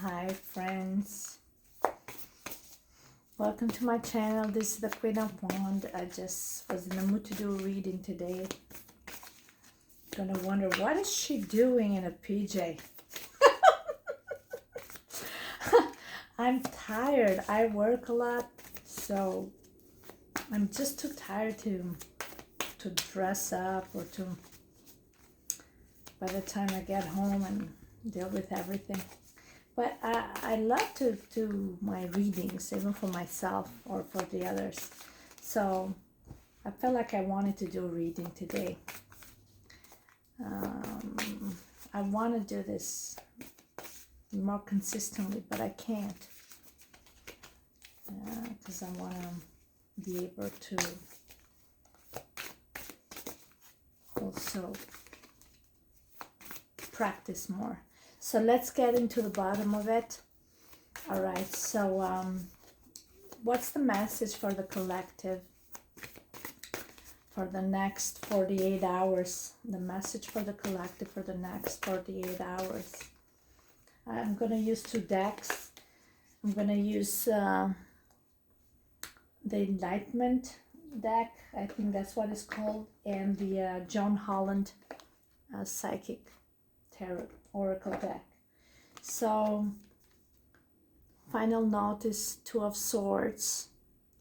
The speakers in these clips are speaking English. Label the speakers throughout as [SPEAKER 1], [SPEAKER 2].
[SPEAKER 1] Hi friends, welcome to my channel. This is the Queen of Wand. I just was in the mood to do a reading today. Gonna wonder what is she doing in a PJ. I'm tired. I work a lot, so I'm just too tired to dress up or to by the time I get home and deal with everything. But I love to do my readings, even for myself or for the others. So I felt like I wanted to do a reading today. I want to do this more consistently, but I can't. Because I want to be able to also practice more. So let's get into the bottom of it. All right, so what's the message for the collective for the next 48 hours? The message for the collective for the next 48 hours. I'm going to use two decks. I'm going to use the Enlightenment deck. I think that's what it's called. And the John Holland Psychic Tarot Oracle deck. So final note is Two of Swords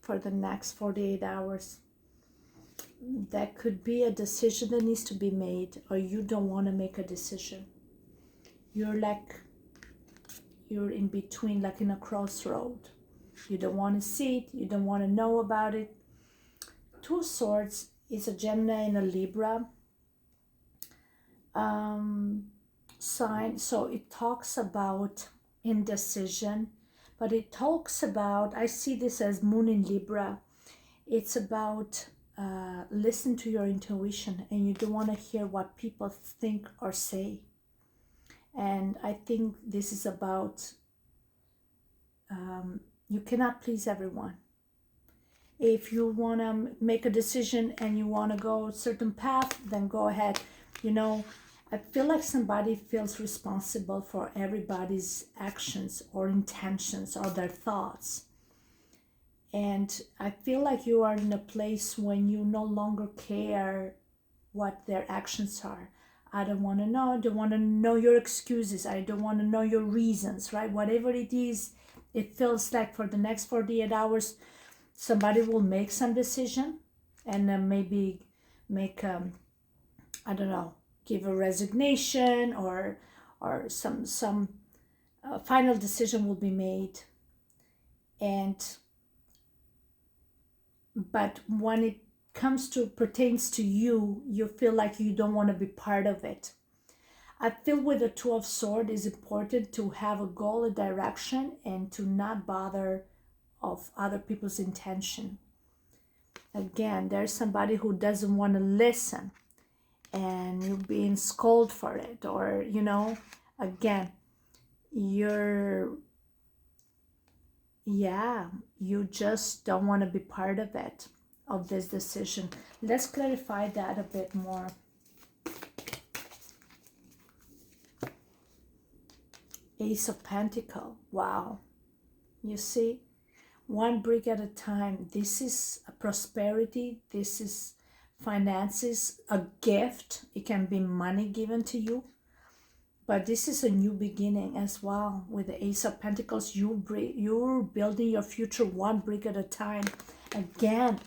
[SPEAKER 1] for the next 48 hours. That could be a decision that needs to be made, or you don't want to make a decision. You're in between, like in a crossroad. You don't want to see it, you don't want to know about it. Two of Swords is a Gemini and a Libra sign, so it talks about indecision, but it talks about, I see this as Moon in Libra. It's about listen to your intuition, and you don't want to hear what people think or say. And I think this is about you cannot please everyone. If you want to make a decision and you want to go a certain path, then go ahead. You know, I feel like somebody feels responsible for everybody's actions or intentions or their thoughts. And I feel like you are in a place when you no longer care what their actions are. I don't want to know. I don't want to know your excuses. I don't want to know your reasons, right? Whatever it is, it feels like for the next 48 hours, somebody will make some decision and maybe make, I don't know, give a resignation or some final decision will be made. But when it pertains to you, you feel like you don't want to be part of it. I feel with the Two of Swords, it's important to have a goal, a direction, and to not bother of other people's intention. Again, there's somebody who doesn't want to listen, and you're being scolded for it, or again, you just don't want to be part of it, of this decision. Let's clarify that a bit more. Ace of Pentacles. Wow. You see, one brick at a time. This is a prosperity. This is finances, a gift. It can be money given to you. But this is a new beginning as well. With the Ace of Pentacles, you're building your future one brick at a time. Again,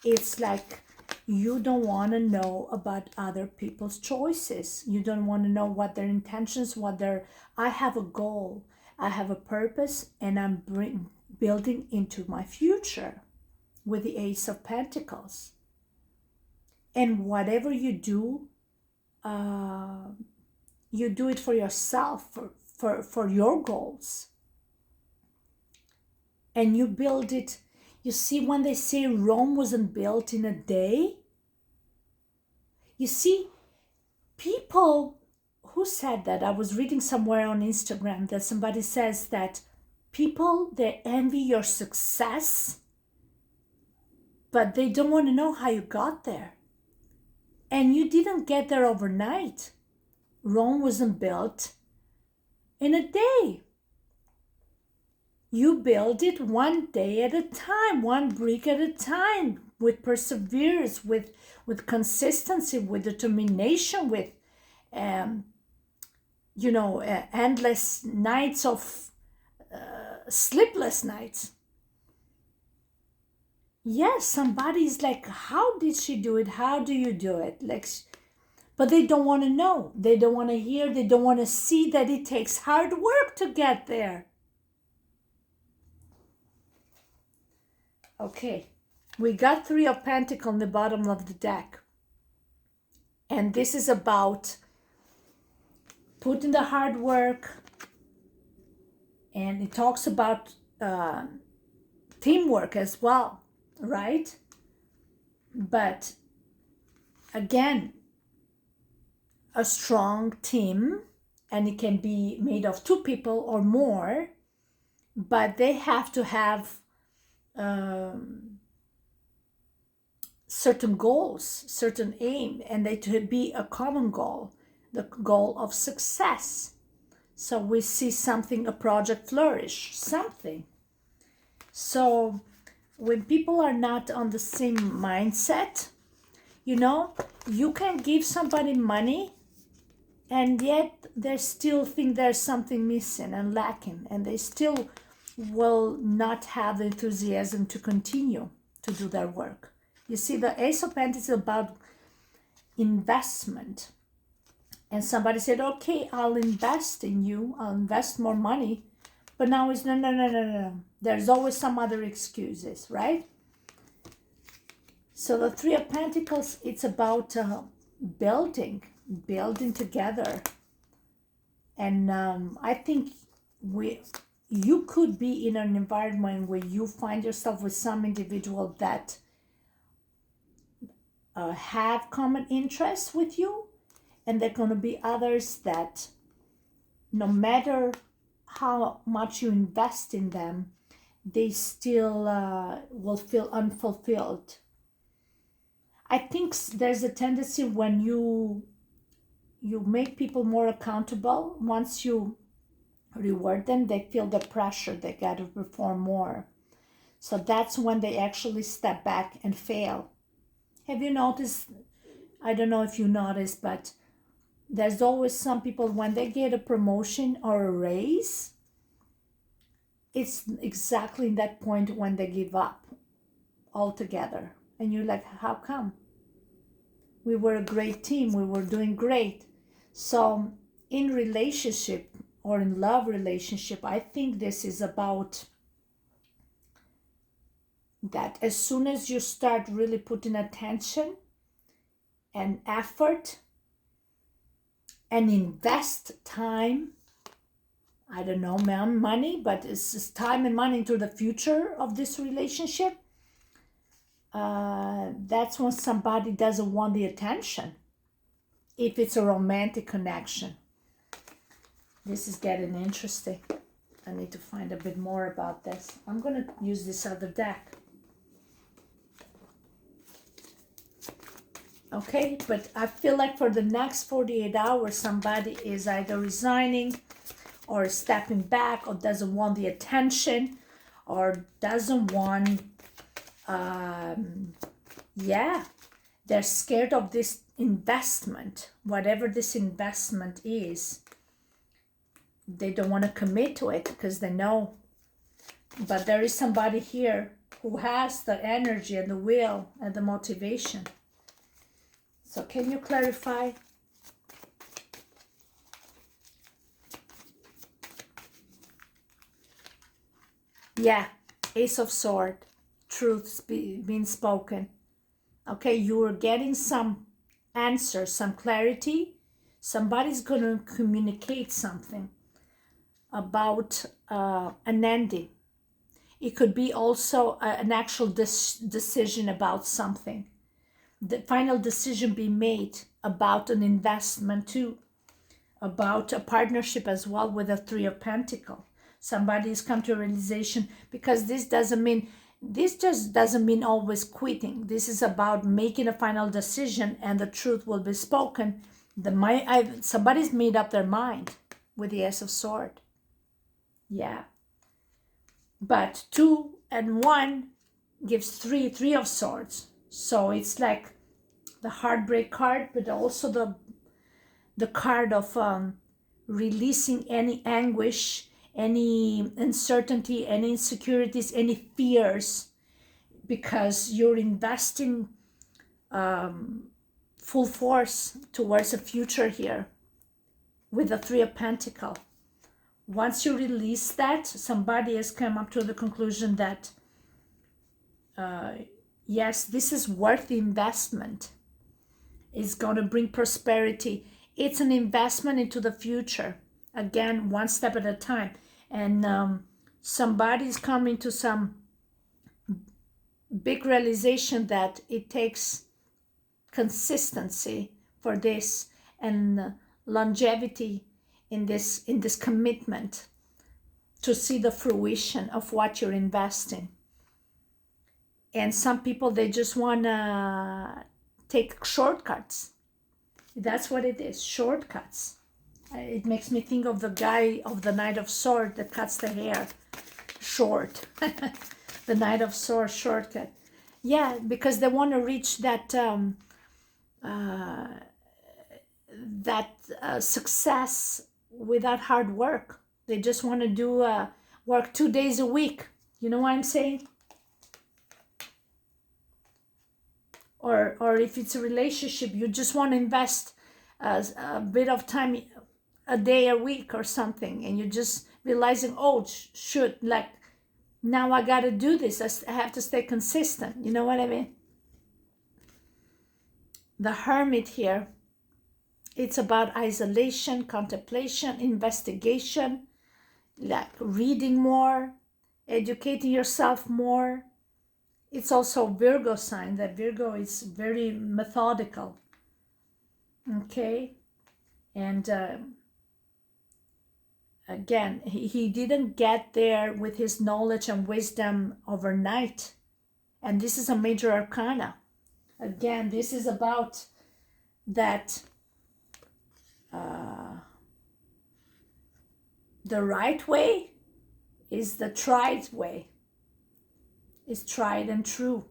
[SPEAKER 1] it's like you don't want to know about other people's choices. You don't want to know what their intentions, I have a goal, I have a purpose, and I'm building into my future with the Ace of Pentacles. And whatever you do it for yourself, for your goals. And you build it. You see, when they say Rome wasn't built in a day, you see, people, who said that? I was reading somewhere on Instagram that somebody says that people, they envy your success, but they don't want to know how you got there. And you didn't get there overnight. Rome wasn't built in a day. You build it one day at a time, one brick at a time, with perseverance, with consistency, with determination, with um, endless nights of sleepless nights. Yes, somebody's like, how did she do it? How do you do it? Like, but they don't want to know. They don't want to hear. They don't want to see that it takes hard work to get there. Okay, we got Three of Pentacles on the bottom of the deck. And this is about putting the hard work. And it talks about teamwork as well, right? But again, a strong team, and it can be made of two people or more, but they have to have certain goals, certain aim, and they to be a common goal, the goal of success. So we see something, a project flourish, something. So when people are not on the same mindset, you can give somebody money and yet they still think there's something missing and lacking, and they still will not have the enthusiasm to continue to do their work. You see, the Ace of Pentacles is about investment. And somebody said, okay, I'll invest in you. I'll invest more money. But now it's no. There's always some other excuses, right? So the Three of Pentacles, it's about building together. And I think you could be in an environment where you find yourself with some individual that have common interests with you, and there are going to be others that no matter how much you invest in them, they still will feel unfulfilled. I think there's a tendency when you make people more accountable. Once you reward them, they feel the pressure, they got to perform more. So that's when they actually step back and fail. Have you noticed? I don't know if you noticed, but there's always some people, when they get a promotion or a raise, it's exactly that point when they give up altogether. And you're like, how come? We were a great team. We were doing great. So in relationship or in love relationship, I think this is about that as soon as you start really putting attention and effort and invest time, I don't know, money, but it's just time and money into the future of this relationship, that's when somebody doesn't want the attention. If it's a romantic connection. This is getting interesting. I need to find a bit more about this. I'm going to use this other deck. Okay, but I feel like for the next 48 hours, somebody is either resigning or stepping back or doesn't want the attention or doesn't want, they're scared of this investment, whatever this investment is. They don't want to commit to it because they know. But there is somebody here who has the energy and the will and the motivation. So can you clarify? Yeah, Ace of Swords, truths being spoken. Okay, you are getting some answers, some clarity. Somebody's going to communicate something about an ending. It could be also an actual decision about something. The final decision be made about an investment too, about a partnership as well with a Three of Pentacles. Somebody's come to a realization, because this just doesn't mean always quitting. This is about making a final decision and the truth will be spoken. Somebody's made up their mind with the Ace of Swords. Yeah. But 2 and 1 gives 3 of swords. So it's like the heartbreak card, but also the card of releasing any anguish, any uncertainty, any insecurities, any fears, because you're investing full force towards a future here with the 3 of Pentacles. Once you release that, somebody has come up to the conclusion that yes, this is worth the investment. It's going to bring prosperity. It's an investment into the future. Again, one step at a time. And somebody's coming to some big realization that it takes consistency for this, and longevity in this commitment to see the fruition of what you're investing. And some people, they just want to take shortcuts. That's what it is, shortcuts. It makes me think of the guy of the Knight of Swords that cuts the hair short. The Knight of Swords shortcut. Yeah, because they want to reach that success without hard work. They just want to do work 2 days a week. You know what I'm saying? Or if it's a relationship, you just want to invest a bit of time, a day a week or something, and you're just realizing, oh shoot, like now I got to do this. I have to stay consistent. You know what I mean? The Hermit here, it's about isolation, contemplation, investigation, like reading more, educating yourself more. It's also Virgo sign, that Virgo is very methodical. Okay? And again, he didn't get there with his knowledge and wisdom overnight. And this is a major arcana. Again, this is about that the right way is the tried way. Is tried and true.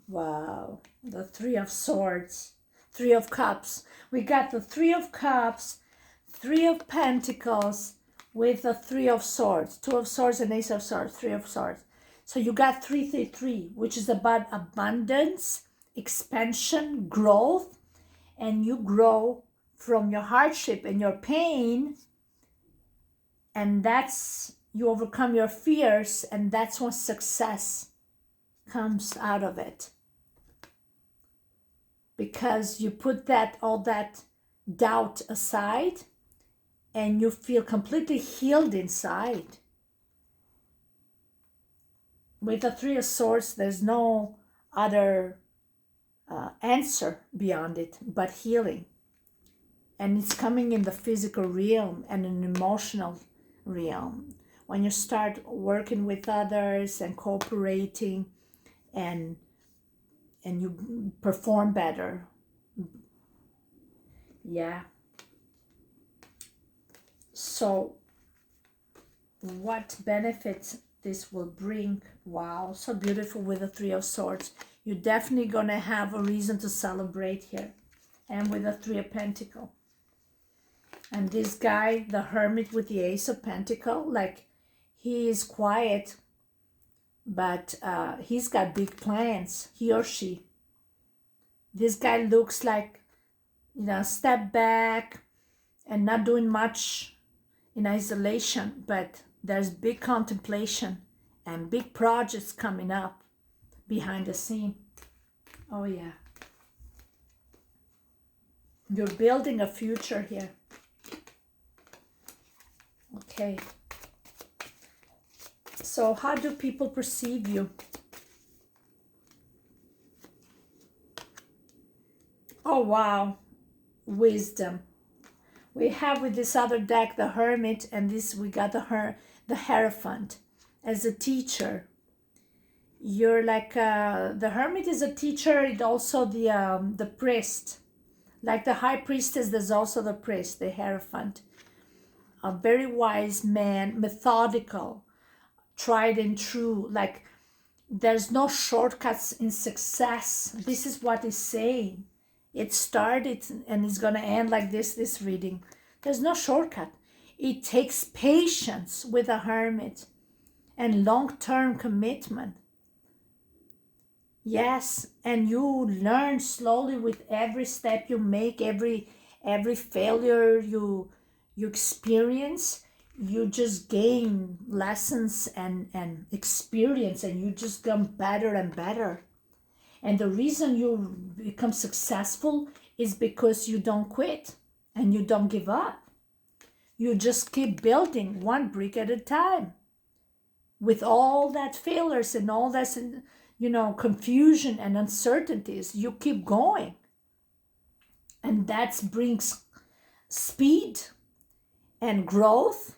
[SPEAKER 1] Wow, the 3 of Swords, 3 of Cups. We got the 3 of Cups, 3 of Pentacles with the 3 of Swords, 2 of Swords and Ace of Swords, 3 of Swords. So you got 333, which is about abundance, expansion, growth, and you grow from your hardship and your pain, and that's, you overcome your fears, and that's when success comes out of it, because you put that all that doubt aside and you feel completely healed inside. With the 3 of Swords, there's no other answer beyond it but healing, and it's coming in the physical realm and an emotional realm. When you start working with others and cooperating, and you perform better. Yeah. So what benefits this will bring? Wow, so beautiful with the 3 of Swords. You're definitely gonna have a reason to celebrate here. And with the 3 of Pentacles. And this guy, the Hermit with the Ace of Pentacles, like, he is quiet, but he's got big plans, he or she. This guy looks like, you know, step back and not doing much in isolation, but there's big contemplation and big projects coming up behind the scene. Oh yeah. You're building a future here. Okay. So how do people perceive you? Oh wow, wisdom. We have with this other deck the Hermit, and this we got the Hierophant as a teacher. You're like the hermit is a teacher. It also the priest, like the high priestess. There's also the priest, the hierophant, a very wise man, methodical, tried and true. Like there's no shortcuts in success. This is what he's saying. It started and it's gonna end like this reading. There's no shortcut. It takes patience with a hermit and long-term commitment. Yes, and you learn slowly with every step you make, every failure you experience, you just gain lessons and experience, and you just become better and better. And the reason you become successful is because you don't quit and you don't give up. You just keep building one brick at a time. With all that failures and all that, confusion and uncertainties, you keep going. And that brings speed and growth,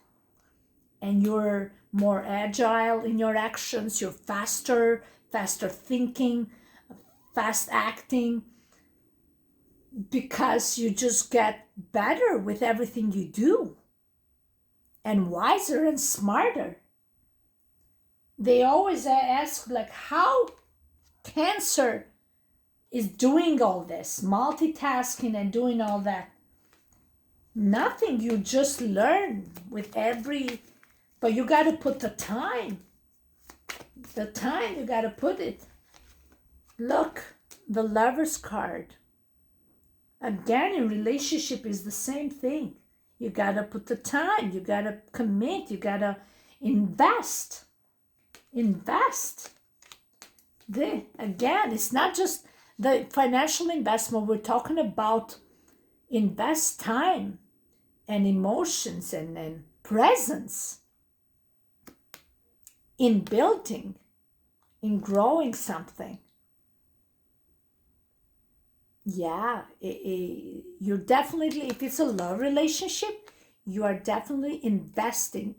[SPEAKER 1] and you're more agile in your actions. You're faster thinking, fast acting, because you just get better with everything you do, and wiser and smarter. They always ask, like, how Cancer is doing all this, multitasking and doing all that. Nothing, you just learn with but you got to put the time. You got to put it. Look, the Lover's card. Again, in relationship is the same thing. You got to put the time. You got to commit. You got to invest. Again, it's not just the financial investment. We're talking about invest time and emotions and presence in building, in growing something. Yeah, you're definitely, if it's a love relationship, you are definitely investing,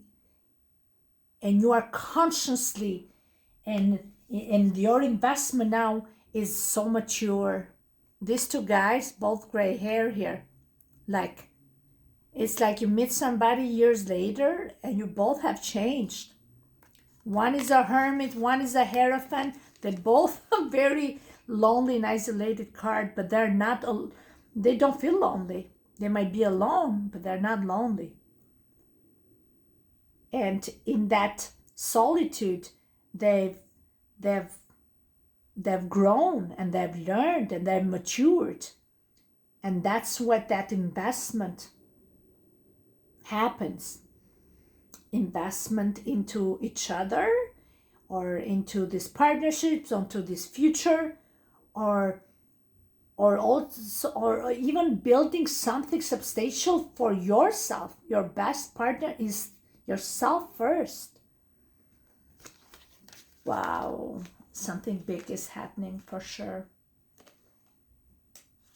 [SPEAKER 1] and you are consciously, and your investment now is so mature. These two guys, both gray hair here, like it's like you meet somebody years later and you both have changed. One is a hermit, one is a hierophant. They both are very lonely and isolated card, but they don't feel lonely. They might be alone, but they're not lonely. And in that solitude, they've grown and they've learned and they've matured. And that's what that investment happens. Investment into each other, or into these partnerships, onto this future, or also, or even building something substantial for yourself. Your best partner is yourself first. Wow, something big is happening for sure.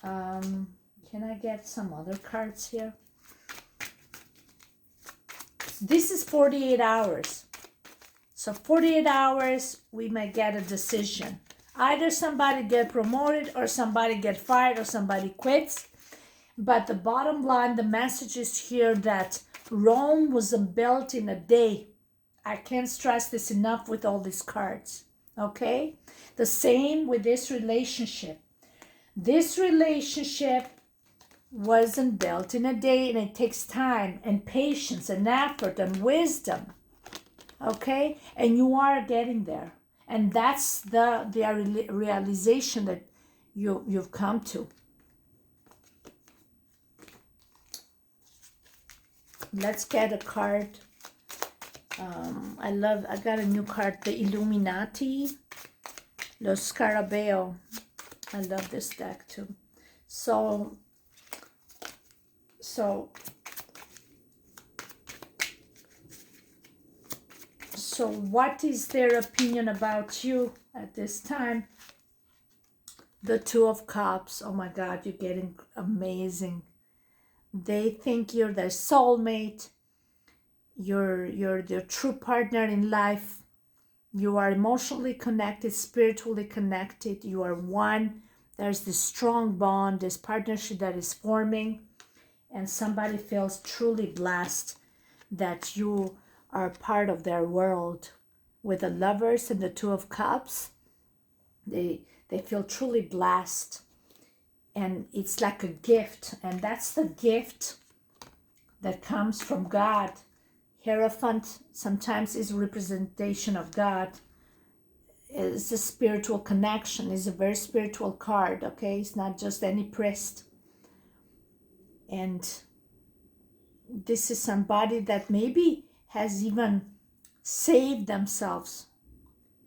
[SPEAKER 1] Can I get some other cards here? This is 48 hours. So 48 hours, we may get a decision. Either somebody get promoted, or somebody get fired, or somebody quits. But the bottom line, the message is here that Rome wasn't built in a day. I can't stress this enough with all these cards. Okay? The same with this relationship. This relationship wasn't built in a day, and it takes time and patience and effort and wisdom. Okay? And you are getting there. And that's the realization that you've come to. Let's get a card. I got a new card, the Illuminati, Lo Scarabeo. I love this deck too. So what is their opinion about you at this time? The Two of Cups. Oh my God, you're getting amazing. They think you're their soulmate. You're their true partner in life. You are emotionally connected, spiritually connected. You are one. There's this strong bond, this partnership that is forming, and somebody feels truly blessed that you are part of their world. With the Lovers and the Two of Cups, they feel truly blessed, and it's like a gift, and that's the gift that comes from God. Hierophant sometimes is a representation of God. It's a spiritual connection. It's a very spiritual card, okay? It's not just any priest. And this is somebody that maybe has even saved themselves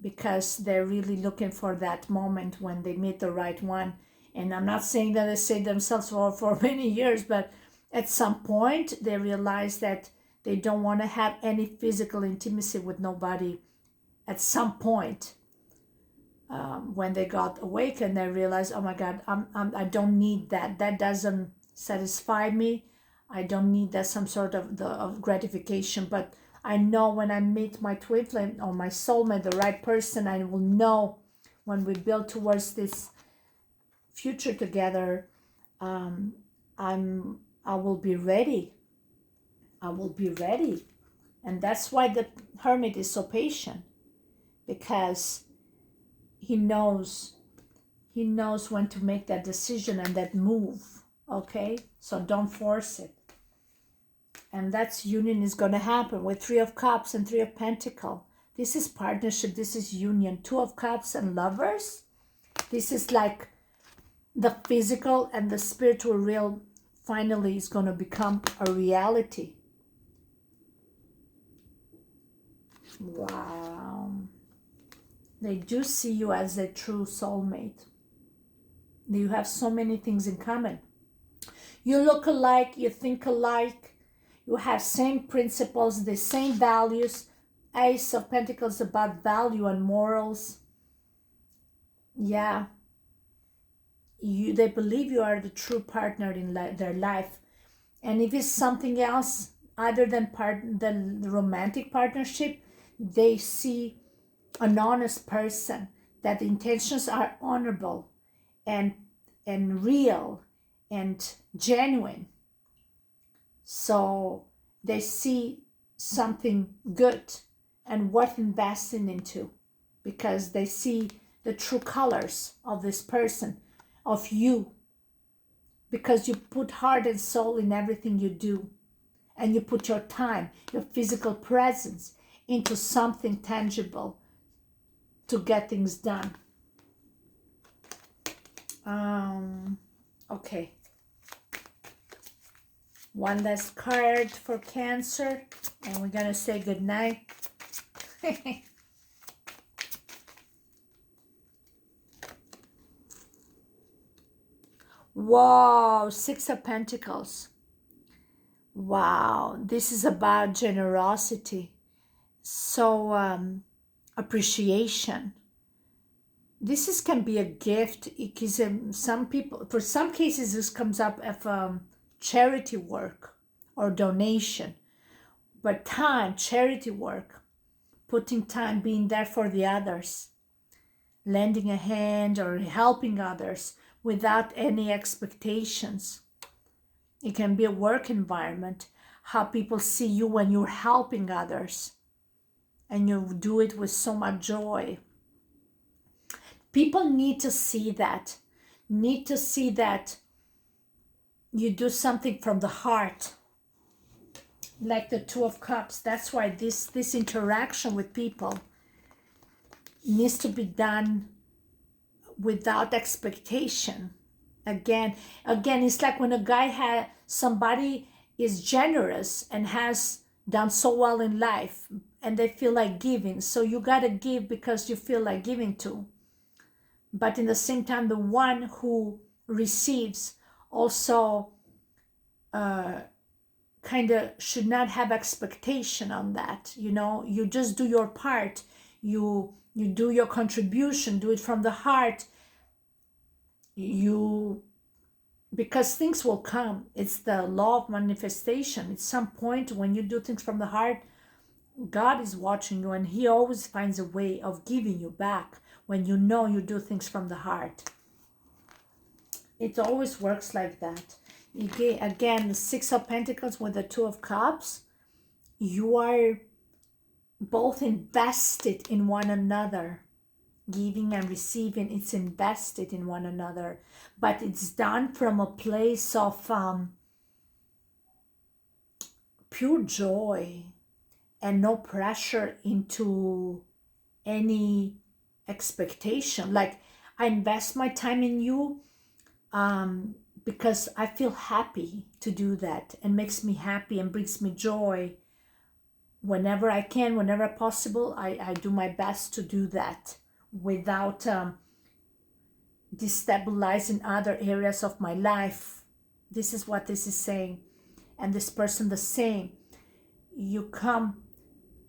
[SPEAKER 1] because they're really looking for that moment when they meet the right one. And I'm not saying that they saved themselves for many years, but at some point they realize that they don't want to have any physical intimacy with nobody. At some point, when they got awakened, they realized, oh my God, I don't need that. That doesn't satisfy me. I don't need that some sort of gratification. But I know when I meet my twin flame or my soulmate, the right person, I will know when we build towards this future together. I will be ready. I will be ready. And that's why the hermit is so patient, because he knows when to make that decision and that move. Okay, so don't force it. And that's union is going to happen with Three of Cups and Three of Pentacles. This is partnership. This is union. Two of Cups and Lovers. This is like the physical and the spiritual real finally is going to become a reality. Wow. They do see you as a true soulmate. You have so many things in common. You look alike, you think alike, you have same principles, the same values. Ace of Pentacles about value and morals. Yeah. They believe you are the true partner in their life. And if it's something else other than the romantic partnership, they see an honest person, that the intentions are honorable and real and genuine. So they see something good and worth investing into, because they see the true colors of this person, of you, because you put heart and soul in everything you do, and you put your time, your physical presence into something tangible to get things done. Okay. One last card for Cancer, and we're gonna say good night. Wow, Six of Pentacles. Wow, this is about generosity. So appreciation. This can be a gift. It is some people, for some cases, this comes up as charity work or donation. But time, charity work, putting time, being there for the others, lending a hand or helping others without any expectations. It can be a work environment, how people see you when you're helping others, and you do it with so much joy. People need to see that, you do something from the heart, like the Two of Cups. That's why this interaction with people needs to be done without expectation. Again, it's like when a guy somebody is generous and has done so well in life, and they feel like giving. So you gotta give because you feel like giving too. But in the same time, the one who receives also kind of should not have expectation on that. You just do your part. You do your contribution, do it from the heart. Because things will come. It's the law of manifestation. At some point when you do things from the heart, God is watching you, and he always finds a way of giving you back when you know you do things from the heart. It always works like that. Again, the Six of Pentacles with the Two of Cups. You are both invested in one another. Giving and receiving, it's invested in one another. But it's done from a place of pure joy and no pressure into any expectation. Like, I invest my time in you because I feel happy to do that, and makes me happy and brings me joy. Whenever I can, whenever possible, I do my best to do that without destabilizing other areas of my life. This is what this is saying. And this person the same. You come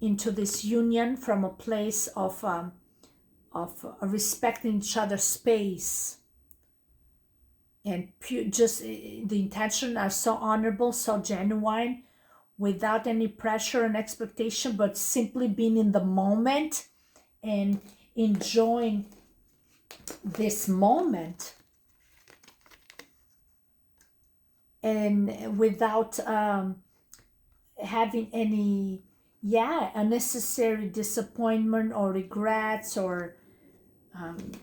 [SPEAKER 1] into this union from a place of respecting each other's space, and just the intention are so honorable, so genuine, without any pressure and expectation, but simply being in the moment and enjoying this moment, and without having any unnecessary disappointment or regrets, or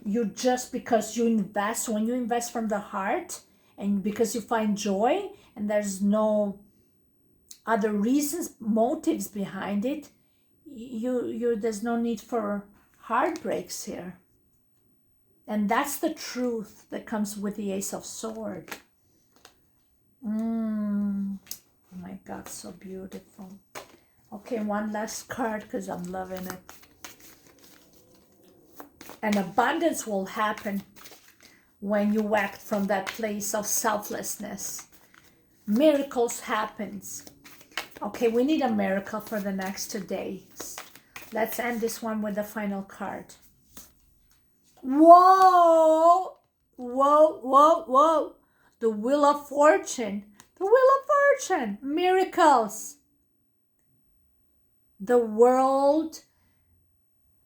[SPEAKER 1] you just, because you invest, when you invest from the heart and because you find joy and there's no other reasons, motives behind it, you there's no need for heartbreaks here. And that's the truth that comes with the Ace of Swords. Oh my God, so beautiful. Okay, one last card because I'm loving it. And abundance will happen when you act from that place of selflessness. Miracles happens. Okay, we need a miracle for the next 2 days. Let's end this one with the final card. Whoa! Whoa, whoa, whoa. The Wheel of Fortune. The Wheel of Fortune. Miracles. The world,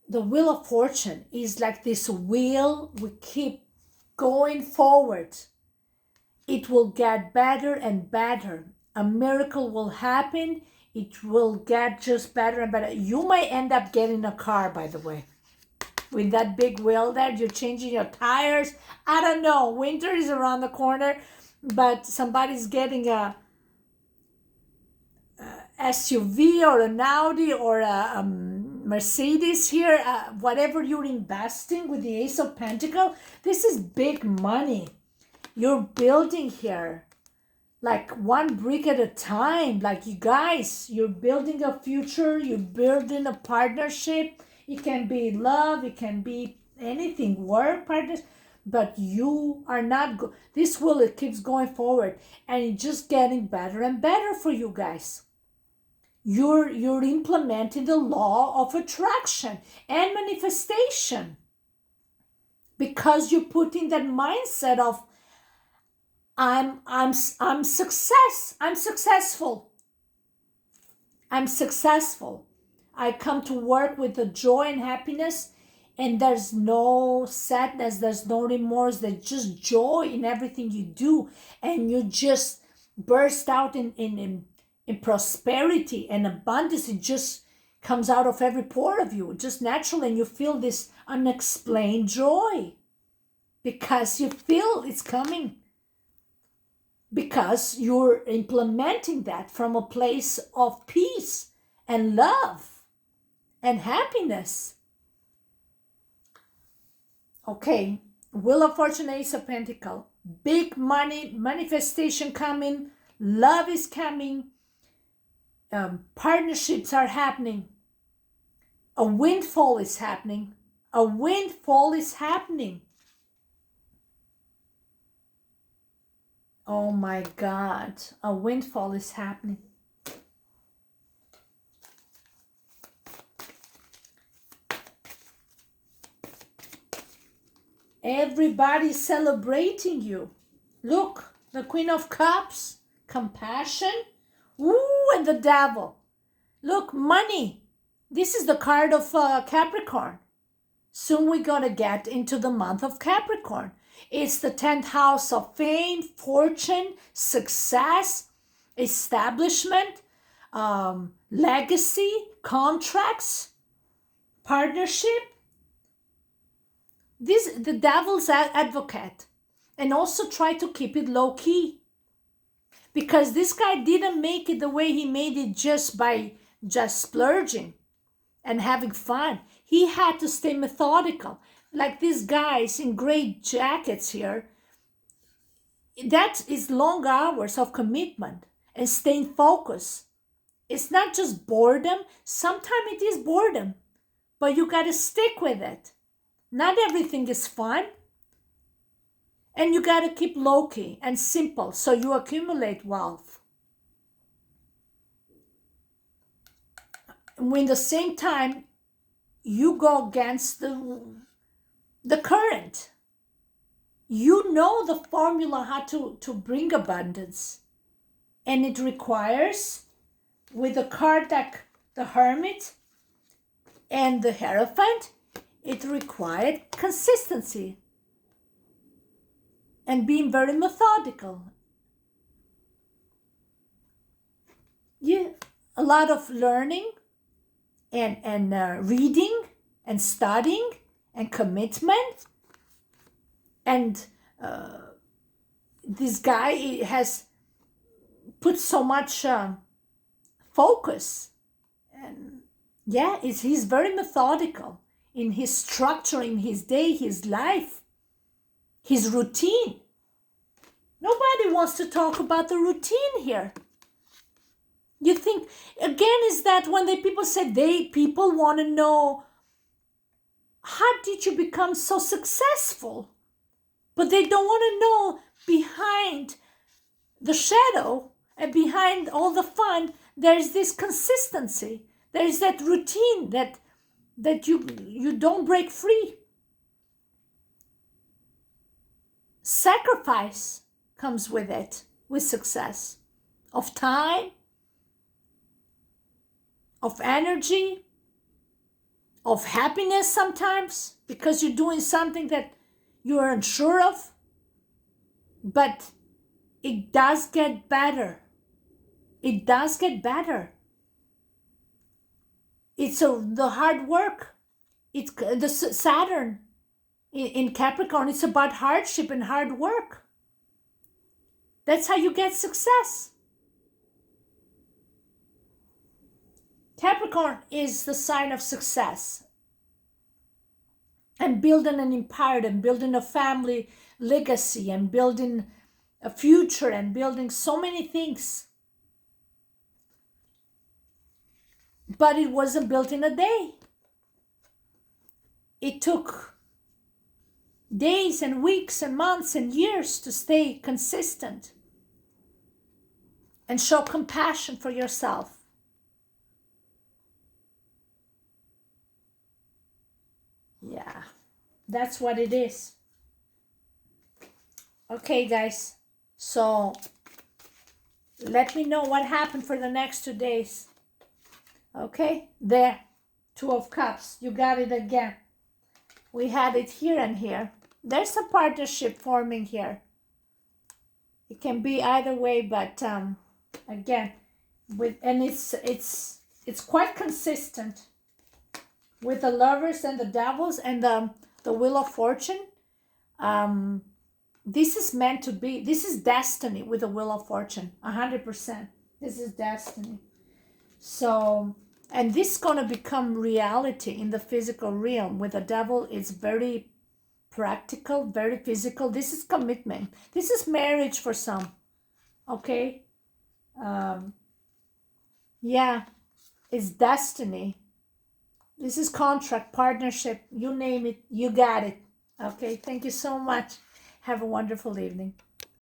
[SPEAKER 1] the Wheel of Fortune is like this wheel. We keep going forward. It will get better and better. A miracle will happen. It will get just better and better. You might end up getting a car, by the way. With that big wheel there, you're changing your tires. I don't know. Winter is around the corner, but somebody's getting a SUV or an Audi or a Mercedes here. Whatever you're investing with the Ace of Pentacles, this is big money. You're building here. Like one brick at a time. Like, you guys, you're building a future. You're building a partnership. It can be love. It can be anything. Work partners. But you are not... This wheel, it keeps going forward. And it's just getting better and better for you guys. You're implementing the law of attraction and manifestation. Because you put in that mindset of I'm successful. I'm successful. I come to work with the joy and happiness, and there's no sadness, there's no remorse, there's just joy in everything you do, and you just burst out in prosperity and abundance. It just comes out of every pore of you, just naturally, and you feel this unexplained joy because you feel it's coming. Because you're implementing that from a place of peace and love and happiness. Okay, Wheel of Fortune, Ace of Pentacles. Big money, manifestation coming, love is coming, partnerships are happening. A windfall is happening. A windfall is happening. Oh my God, a windfall is happening. Everybody's celebrating you. Look, the Queen of Cups, compassion. Ooh, and the Devil. Look, money. This is the card of Capricorn. Soon we're going to get into the month of Capricorn. It's the 10th house of fame, fortune, success, establishment, legacy, contracts, partnership. This the devil's advocate. And also try to keep it low key. Because this guy didn't make it the way he made it just by just splurging and having fun. He had to stay methodical. Like these guys in gray jackets here, that is long hours of commitment and staying focused. It's not just boredom. Sometimes it is boredom, but you got to stick with it. Not everything is fun. And you got to keep low-key and simple so you accumulate wealth. When at the same time, you go against the current. You know the formula how to bring abundance. And it requires, with the card deck, the Hermit and the Hierophant, it required consistency and being very methodical. Yeah, a lot of learning and reading and studying and commitment. And this guy has put so much focus. And yeah, he's very methodical in his structure, in his day, his life, his routine. Nobody wants to talk about the routine here. You think, again, is that when people say people want to know, how did you become so successful? But they don't want to know behind the shadow and behind all the fun, there's this consistency. There's that routine that you don't break free. Sacrifice comes with it, with success, of time, of energy, of happiness sometimes, because you're doing something that you're unsure of. But it does get better. It does get better. It's the hard work. It's the Saturn in Capricorn. It's about hardship and hard work. That's how you get success. Capricorn is the sign of success. And building an empire and building a family legacy and building a future and building so many things. But it wasn't built in a day. It took days and weeks and months and years to stay consistent and show compassion for yourself. Yeah, that's what it is. Okay, guys. So let me know what happened for the next 2 days. Okay, there, 2 of Cups. You got it again. We had it here and here. There's a partnership forming here. It can be either way, but again, it's quite consistent with the Lovers and the Devils and the Wheel of Fortune. This is meant to be. This is destiny with the Wheel of Fortune. 100%. This is destiny. So, and this is going to become reality in the physical realm. With the Devil, it's very practical, very physical. This is commitment. This is marriage for some. Okay? Yeah, it's destiny. This is contract, partnership, you name it, you got it. Okay, thank you so much. Have a wonderful evening.